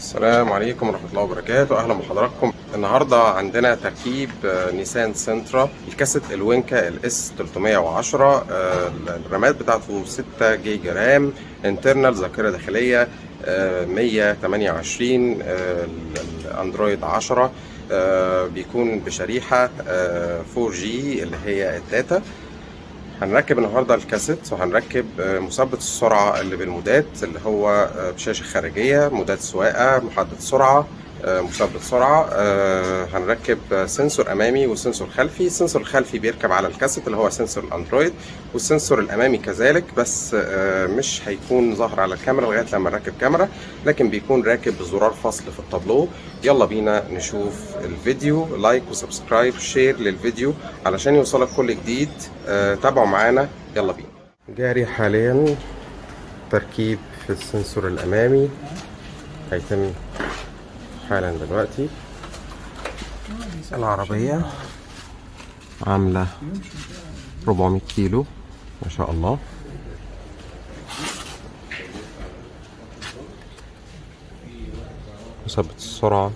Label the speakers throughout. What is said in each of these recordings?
Speaker 1: السلام عليكم ورحمة الله وبركاته. أهلا بحضراتكم. النهاردة عندنا تركيب نيسان سنترا الكاسيت الوينكا الاس 310. الرامات بتاعته 6 جيجا رام انترنال ذاكرة داخلية 128. الاندرويد 10 بيكون بشريحة 4G اللي هي الداتا. هنركب النهارده الكاسيت وهنركب مثبت السرعة اللي بالمودات اللي هو بشاشة خارجية، مودات سواقة، محدد سرعة، مثبت سرعة. هنركب سنسور أمامي وسنسور خلفي. السنسور الخلفي بيركب على الكاسيت اللي هو سنسور الأندرويد، والسنسور الأمامي كذلك، بس مش هيكون ظاهر على الكاميرا لغاية لما نركب كاميرا، لكن بيكون راكب بزرار فصل في التابلو. يلا بينا نشوف الفيديو. لايك وسبسكرايب شير للفيديو علشان يوصلك كل جديد. تابعوا معانا، يلا بينا. جاري حاليا تركيب في السنسور الأمامي، هيتم حالا دلوقتي. العربية عاملة 400 كيلو ما شاء الله. مثبت السرعة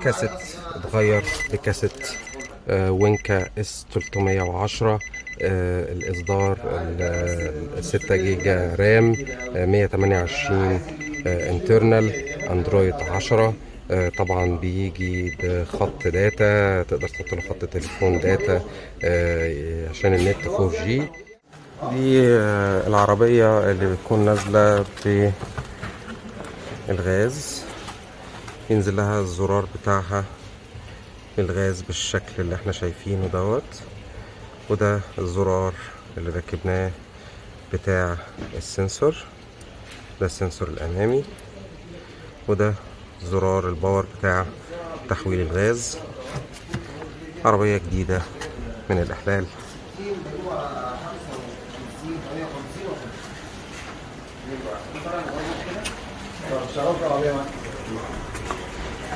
Speaker 1: كاسيت اتغير بكاسيت وينكا اس 310. الاصدار 6 جيجا رام 128 انترنال اندرويد 10. طبعا بيجي بخط داتا، تقدر تحط له خط تليفون داتا عشان النت 4G. دي العربية اللي بتكون نازلة بالغاز، ينزل لها الزرار بتاعها الغاز بالشكل اللي احنا شايفينه دوت، وده الزرار اللي ركبناه بتاع السنسور. ده السنسور الامامي، وده زرار الباور بتاع تحويل الغاز. عربية جديدة من الاحلال.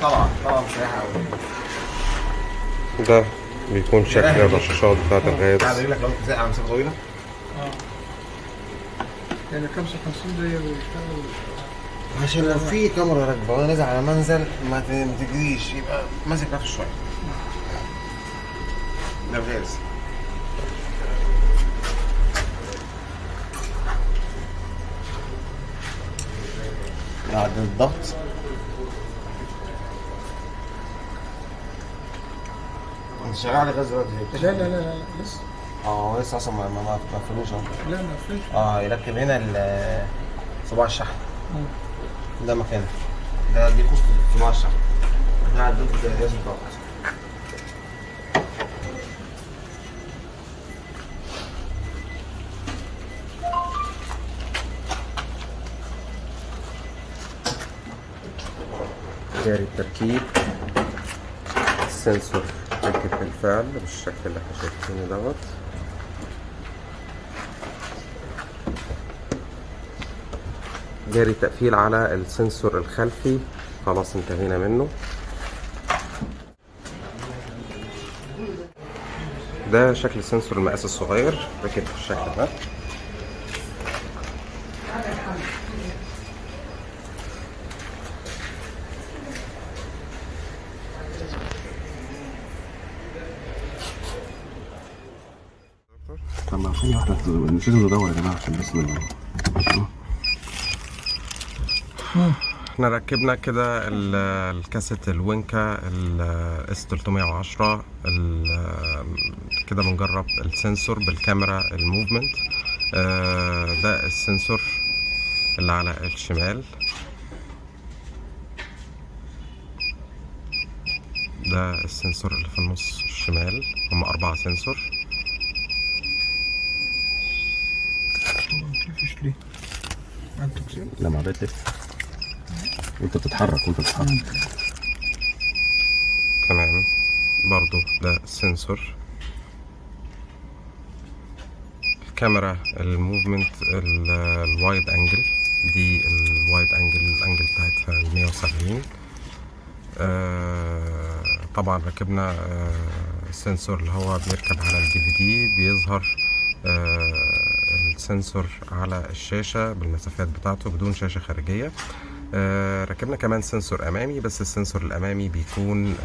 Speaker 2: طبعا مساحة أوي.
Speaker 1: ده بيكون شكل الرشاشات بتاعت الغاز.
Speaker 2: بيقول لك لو انت زي على مسافة طويلة
Speaker 3: يعني 55 دقيقة بيشتغل.
Speaker 2: عشان لو في كاميرا راكبة وانا نازل على منزل ما تجريش، يبقى ماسك نفسه شوية. ده الغاز. بعد الضغط انت شغال على غاز دلوقتي؟
Speaker 3: لا لسه.
Speaker 2: هو لسه اصلا ما قفلوش اهو.
Speaker 3: لا ما فيش.
Speaker 2: يركب هنا صباع الشحن. ده مكانه. دي قصة صباع الشحن. احنا عندنا لازم ضغط.
Speaker 1: جاري التركيب. السنسور ركب بالفعل بالشكل اللي احنا شايفينه دوت. جاري تقفيل على السنسور الخلفي، خلاص انتهينا منه. ده شكل السنسور المقاس الصغير ركب بالشكل ده.
Speaker 4: طب ما ثانية واحدة، مش لازم ندور يا جماعة عشان بس
Speaker 1: احنا ركبنا كده الكاسيت الوينكا الاس 310. كده بنجرب السنسور بالكاميرا الموفمنت. ده السنسور اللي على الشمال، ده السنسور اللي في النص الشمال. هم 4 سنسور.
Speaker 3: مفيش ليه.
Speaker 4: لما بتلف وانت بتتحرك
Speaker 1: تمام. برضو ده سنسور الكاميرا، الموفمنت، الوايد انجل، دي الوايد انجل، الانجل بتاعتها 170. طبعا ركبنا السنسور اللي هو بيركب على DVD، بيظهر السنسور على الشاشة بالمسافات بتاعته بدون شاشة خارجية. ركبنا كمان سنسور امامي، بس السنسور الامامي بيكون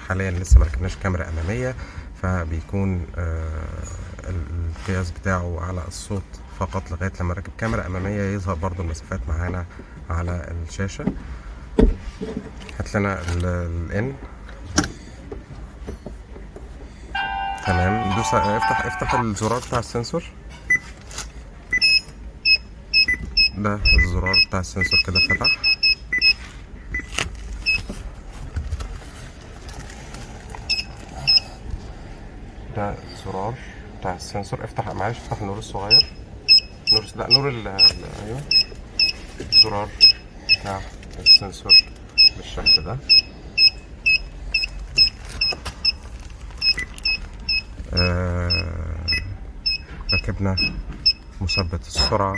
Speaker 1: حاليا لسه ما ركبناش كاميرا امامية، فبيكون القياس بتاعه على الصوت فقط لغاية لما ركب كاميرا امامية يظهر برضو المسافات معانا على الشاشة. هات لنا الان. تمام. دوس افتح الزرار بتاع السنسور. ده الزرار بتاع السنسور كده فتح. ده الزرار بتاع السنسور. افتح معلش، افتح النور الصغير، نور ايوه، الزرار بتاع السنسور بالشكل ده. ركبنا مثبت السرعة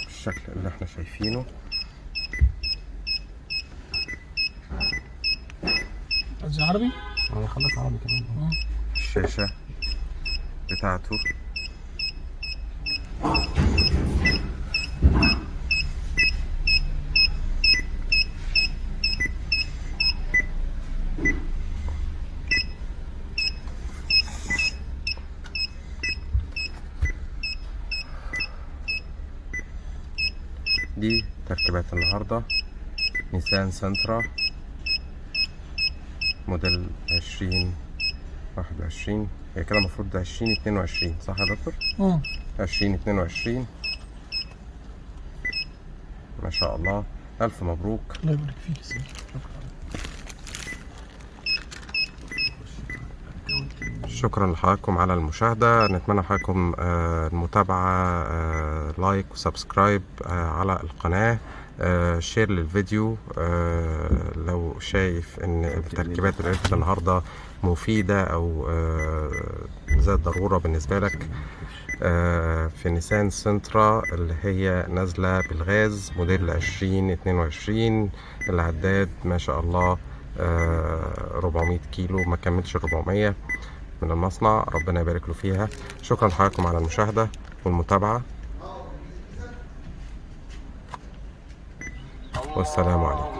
Speaker 1: بالشكل اللي احنا شايفينه.
Speaker 3: عايز عربي؟
Speaker 4: خلص عربي كمان.
Speaker 1: الشاشة بتاعته دي تركيبات النهاردة. نيسان سنترا موديل 2021. هي كده المفروض 2022 صح يا دكتور؟ 2022 ما شاء الله. ألف مبروك.
Speaker 3: الله يبارك فيك يا سيدي.
Speaker 1: شكرا لحضراتكم على المشاهدة. نتمنى حضراتكم المتابعة، لايك وسبسكرايب على القناة، شير للفيديو لو شايف ان التركيبات اللي قلت النهاردة مفيدة او ذات ضرورة بالنسبة لك. في نيسان سنترا اللي هي نازلة بالغاز موديل 2022. العداد ما شاء الله 400 كيلو، ما كملش 400 من المصنع، ربنا يبارك له فيها. شكرا لحضراتكم على المشاهدة والمتابعة، والسلام عليكم.